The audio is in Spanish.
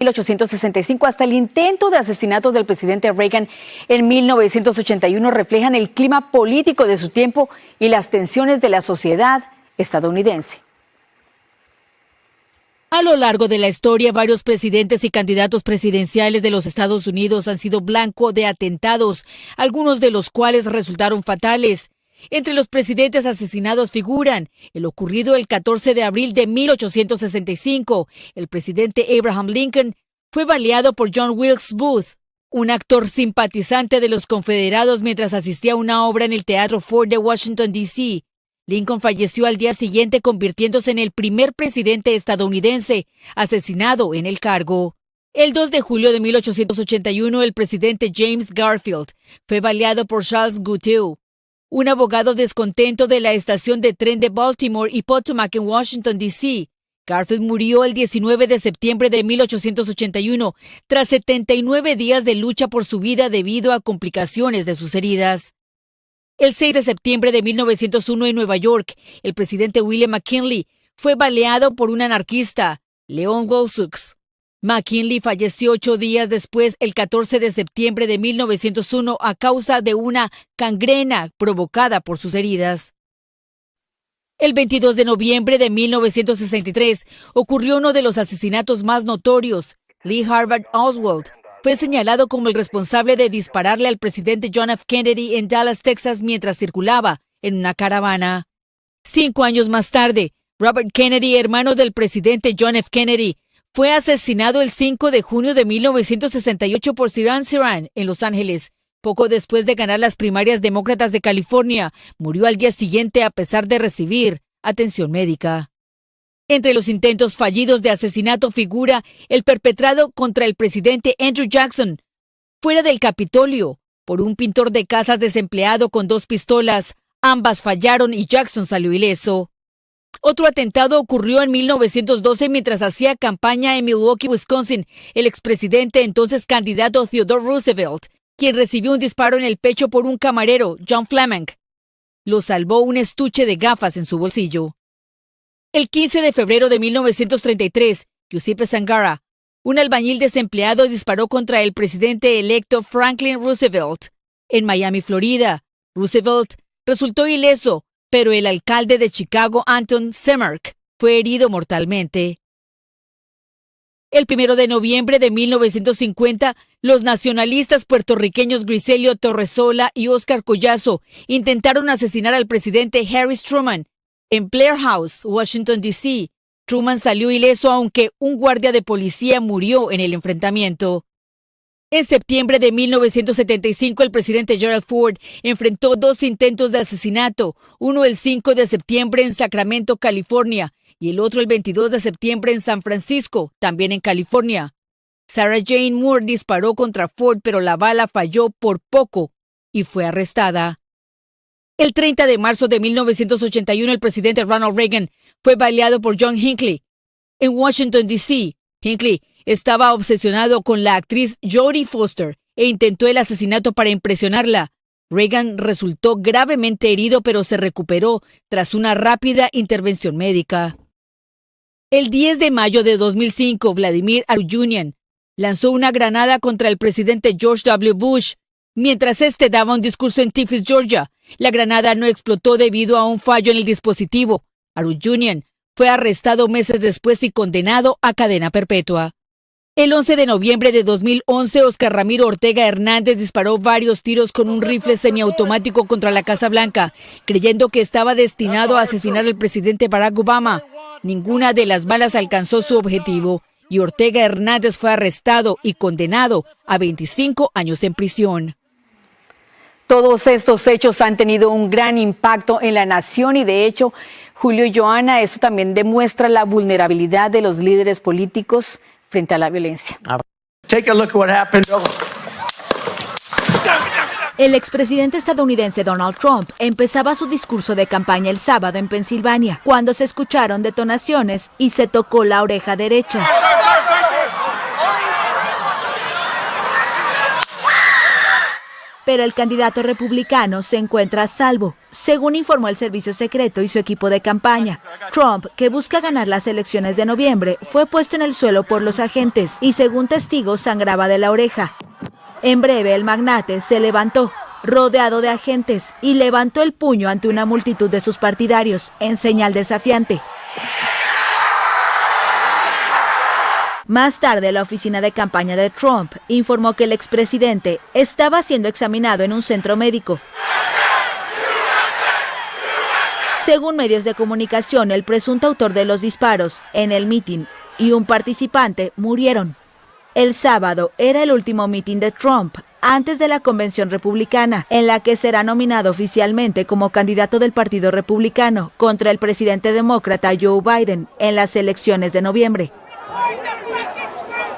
1865 hasta el intento de asesinato del presidente Reagan en 1981 reflejan el clima político de su tiempo y las tensiones de la sociedad estadounidense. A lo largo de la historia, varios presidentes y candidatos presidenciales de los Estados Unidos han sido blanco de atentados, algunos de los cuales resultaron fatales. Entre los presidentes asesinados figuran el ocurrido el 14 de abril de 1865. El presidente Abraham Lincoln fue baleado por John Wilkes Booth, un actor simpatizante de los confederados mientras asistía a una obra en el Teatro Ford de Washington, D.C. Lincoln falleció al día siguiente, convirtiéndose en el primer presidente estadounidense asesinado en el cargo. El 2 de julio de 1881, el presidente James Garfield fue baleado por Charles Guiteau, un abogado descontento de la estación de tren de Baltimore y Potomac en Washington, D.C. Garfield murió el 19 de septiembre de 1881 tras 79 días de lucha por su vida debido a complicaciones de sus heridas. El 6 de septiembre de 1901 en Nueva York, el presidente William McKinley fue baleado por un anarquista, Leon Wilsux. McKinley falleció 8 días después, el 14 de septiembre de 1901, a causa de una gangrena provocada por sus heridas. El 22 de noviembre de 1963 ocurrió uno de los asesinatos más notorios. Lee Harvey Oswald fue señalado como el responsable de dispararle al presidente John F. Kennedy en Dallas, Texas, mientras circulaba en una caravana. 5 años más tarde, Robert Kennedy, hermano del presidente John F. Kennedy, fue asesinado el 5 de junio de 1968 por Sirhan Sirhan en Los Ángeles. Poco después de ganar las primarias demócratas de California, murió al día siguiente a pesar de recibir atención médica. Entre los intentos fallidos de asesinato figura el perpetrado contra el presidente Andrew Jackson, fuera del Capitolio, por un pintor de casas desempleado con 2 pistolas. Ambas fallaron y Jackson salió ileso. Otro atentado ocurrió en 1912 mientras hacía campaña en Milwaukee, Wisconsin, el expresidente entonces candidato Theodore Roosevelt, quien recibió un disparo en el pecho por un camarero, John Fleming. Lo salvó un estuche de gafas en su bolsillo. El 15 de febrero de 1933, Giuseppe Zangara, un albañil desempleado, disparó contra el presidente electo Franklin Roosevelt en Miami, Florida. Roosevelt resultó ileso, pero el alcalde de Chicago, Anton Semerck, fue herido mortalmente. El 1 de noviembre de 1950, los nacionalistas puertorriqueños Griselio Torresola y Oscar Collazo intentaron asesinar al presidente Harry Truman en Blair House, Washington, D.C. Truman salió ileso, aunque un guardia de policía murió en el enfrentamiento. En septiembre de 1975, el presidente Gerald Ford enfrentó 2 intentos de asesinato, uno el 5 de septiembre en Sacramento, California, y el otro el 22 de septiembre en San Francisco, también en California. Sarah Jane Moore disparó contra Ford, pero la bala falló por poco y fue arrestada. El 30 de marzo de 1981, el presidente Ronald Reagan fue baleado por John Hinckley en Washington, D.C. Hinckley estaba obsesionado con la actriz Jodie Foster e intentó el asesinato para impresionarla. Reagan resultó gravemente herido, pero se recuperó tras una rápida intervención médica. El 10 de mayo de 2005, Vladimir Arutyunian lanzó una granada contra el presidente George W. Bush mientras este daba un discurso en Tiflis, Georgia. La granada no explotó debido a un fallo en el dispositivo. Arutyunian fue arrestado meses después y condenado a cadena perpetua. El 11 de noviembre de 2011, Oscar Ramiro Ortega Hernández disparó varios tiros con un rifle semiautomático contra la Casa Blanca, creyendo que estaba destinado a asesinar al presidente Barack Obama. Ninguna de las balas alcanzó su objetivo y Ortega Hernández fue arrestado y condenado a 25 años en prisión. Todos estos hechos han tenido un gran impacto en la nación y, de hecho, Julio y Joana, eso también demuestra la vulnerabilidad de los líderes políticos frente a la violencia. Take a look at what happened. El expresidente estadounidense Donald Trump empezaba su discurso de campaña el sábado en Pensilvania, cuando se escucharon detonaciones y se tocó la oreja derecha. pero el candidato republicano se encuentra a salvo, según informó el servicio secreto y su equipo de campaña. Trump, que busca ganar las elecciones de noviembre, fue puesto en el suelo por los agentes y, según testigos, sangraba de la oreja. En breve, el magnate se levantó, rodeado de agentes, y levantó el puño ante una multitud de sus partidarios, en señal desafiante. Más tarde, la oficina de campaña de Trump informó que el expresidente estaba siendo examinado en un centro médico. Según medios de comunicación, el presunto autor de los disparos en el mitin y un participante murieron. El sábado era el último mitin de Trump antes de la convención republicana, en la que será nominado oficialmente como candidato del Partido Republicano contra el presidente demócrata Joe Biden en las elecciones de noviembre.